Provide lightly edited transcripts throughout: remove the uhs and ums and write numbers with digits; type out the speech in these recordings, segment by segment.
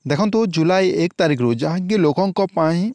देखंतु जुलाई 1 तारिख रु जहाँकि लोकों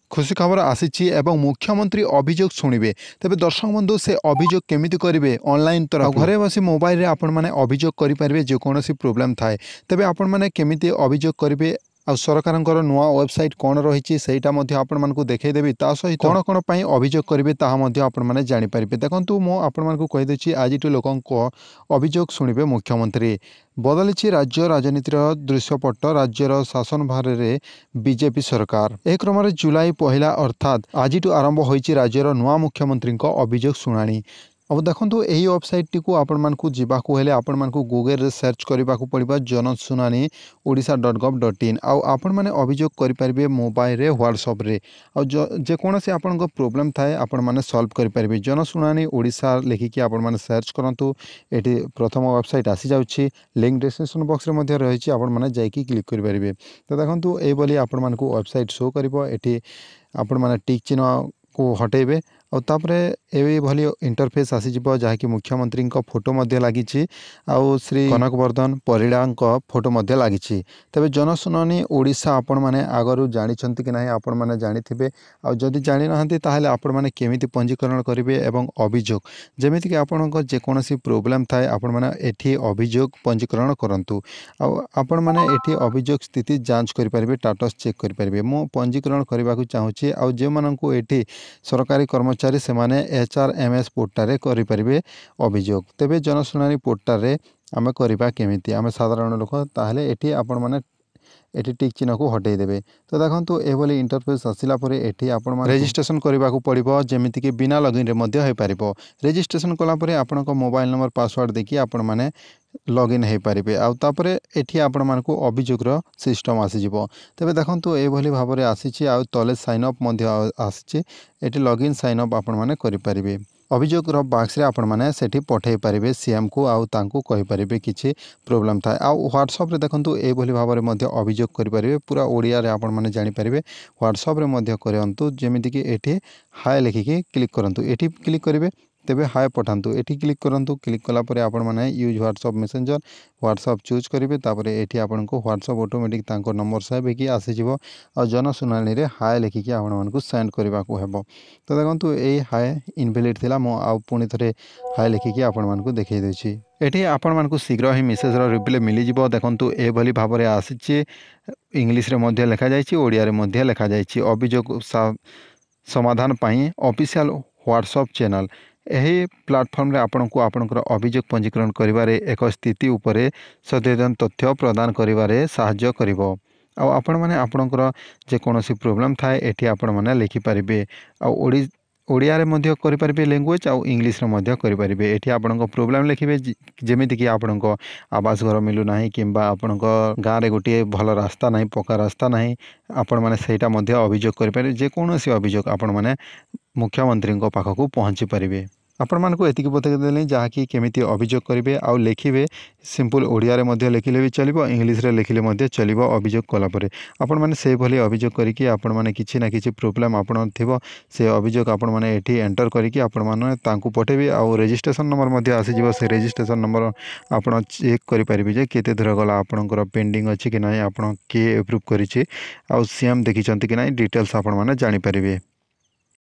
खुशी खबर आसी एवं मुख्यमंत्री अभियोग शुणवे तेज दर्शक बंधु से अभियोग केमिति करेंगे ऑनलाइन तरफ घरे बस मोबाइल रे आपण माने अभियोग करेंगे जेकोसी प्रोब्लेम थाए तेज आपण माने केमिति अभियोग करेंगे आ सरकार नुआ वेबसाइट कौन रही आपण मानकु देखैदेवी ता सहित कौन कौन पाई अभियोग करेंगे आपण माने जानि परिबे। देखंतु मो आपण मानकु कहि देछि आज लोकों अभियोग शुणवे मुख्यमंत्री बदली राज्य राजनीतिर दृश्यपट राज्यर शासन भार में बीजेपी सरकार एक क्रम जुलाई पहला अर्थात आज आरंभ होइछि राज्यर नुआ मुख्यमंत्री अभियोग शुणाणी। अब देखो यही वेबसाइट टी को आपण मानकु जीवाकु हेले आपण मानकु गूगल रे सर्च करबाकू पड़िबा जनशुणानी orisha.gov.in आउ आपण माने अभियोग करि परिबे मोबाइल रे व्हाट्सएप रे आ जे कोनोसी आपण को प्रॉब्लम थाए आपण माने सॉल्व करि परिबे जनशुणानी ओडिशा लिखिकी आपण माने सर्च करंतु एटी प्रथम वेबसाइट आसी जाउछि लिंक डिस्क्रिप्शन बॉक्स रे मध्ये रहिछि आपण माने जाईकी क्लिक करि परिबे। तो देखंतु एई बोली आपण मानकु वेबसाइट शो करिवो एटी आपण माने टिक चिन्ह को हटेबे और तापरे एवं भली इंटरफेस आसीजिव जहाँकि मुख्यमंत्री फोटो लगी आउ श्री कनकवर्धन परिड़ा फोटो लगी तेज जनशुणानी ओडिशा आपण मैंने आगु जानी कि ना आपण मैंने जानी आदि जानी ना ताहले आपण मैंने केमिति पंजीकरण करेंगे एवं अभियोग जमीक कि आपण जेकोसी प्रोब्लेम थाए आपण मैंने एठी अभियोग पंजीकरण करूँ आपण मैंने एठी अभियोग स्थिति जांच करेंगे स्टेटस चेक करेंगे मु पंजीकरण करने को चाहूँगी आउ जो मानू एठी सरकारी कर्मचारी से माने HRMS पोर्टाल करें अभियोग तेबे जनशुणानी पोर्टाल आम करवा केमिति आम साधारण लोक ताहले एठी आपण माने एठी टिक चिन्ह को हटई देबे। तो देखंतु एभली इंटरफेस आसिला परे एठी आपण माने रजिस्ट्रेशन करबा को पड़िबो जेमिति कि बिना लॉगिन रे मध्ये होई परिबो। रजिस्ट्रेशन कला परे आपण को मोबाइल नंबर पासवर्ड देखि आपण माने लॉगिन हो पारे आउ तापरे एठी आपण मानकु अभियोग रो सिस्टम आसी जिवो। तबे देखंतु एभली भाबरे आसीछि आउ तले साइन अप मध्ये आसीछि एठी लॉगिन साइन अप आपण माने करि परिबे। अभियोग रो बॉक्स रे आपण माने सेठी पठै परिबे सीएम को आउ तांकु कहि परिबे किछि प्रॉब्लम थाए आउ व्हाट्सएप रे देखंतु एभली भाबरे मध्ये अभियोग करि परिबे पूरा ओडिया रे आपण माने जानि परिबे व्हाट्सएप रे मध्ये करंतु जेमिति कि एठी हाय लिखिकी क्लिक करंतु एठी क्लिक करिवे तेबे हाय पठांतु एठी क्लिक करंतु क्लिक कला परे आपण माने use WhatsApp messenger WhatsApp choose करेंगे तापरे एठी आपण को व्हाट्सएप ऑटोमेटिक तांको नंबर सेव हेकी आसी जिवो आ जनशुणानी रे हाय लिखिकी आपण मानकु सेंड करबा को हेबो। तो देखंतु ए हाय इनवैलिड थिला मो आ पुनी थरे हाय लिखिकी आपण मानकु देखै देछि एठी आपण मानकु शीघ्र ही मेसेज रो रिप्लाई मिली जिवो। देखंतु ए भली भाबरे आसीछि इंग्लिश रे मध्ये लिखा जायछि ओडिया रे मध्ये लिखा जायछि अभियोग समाधान पाई ऑफिशियल व्हाट्सएप चैनल यही प्लाटफर्म रे आपण को आपणकर अभियोग पंजीकरण करिवारे एक स्थिति उपरे सचेतन तथ्य प्रदान करिवारे सहाय्य करिवो आ आपण माने आपणकर जेकोसी प्रोब्लेम थाए एठी आपण माने लिखि परिबे आ ओडिया रे मध्ये करि परिबे लैंग्वेज आ इंग्लिश रे मध्ये करि परिबे एठी आपणको प्रोब्लेम लिखिबे जेमिति कि आपणको आवास घर मिलु नाही किंबा आपणको गाँ रे गोटे भल रास्ता नाही पक्का रास्ता नाही आपण माने सेटा मध्ये अभियोग करि परिबे जेकोसी अभियोग आपण माने मुख्यमंत्री पाखक पहुँची पारे। आपण मानकु एतिक बतै देले जहाँकि केमिति अभियोग करेंगे आउ लिखिबे सिंपल ओडिया रे मध्ये लिखिले भी चलिबो इंग्लिश रे लिखिले मध्ये चलिबो अभियोग कला परे आपण माने से भली अभियोग करिकि आपण माने किछि ना किछि प्रॉब्लम आपण थिबो से अभियोग आपण माने एठी एंटर करिकि आपण माने तांकु पठेबे आउ रजिस्ट्रेशन नंबर मध्ये आसी जिवो से रजिस्ट्रेशन नंबर आपण चेक करि परिबे जे केते दूर गला आपणकर पेंडिंग अछि कि नाही आपण के अप्रूव करिछि आउ सीएम देखिचंती कि नाही डिटेल्स आपण माने जानि परिबे।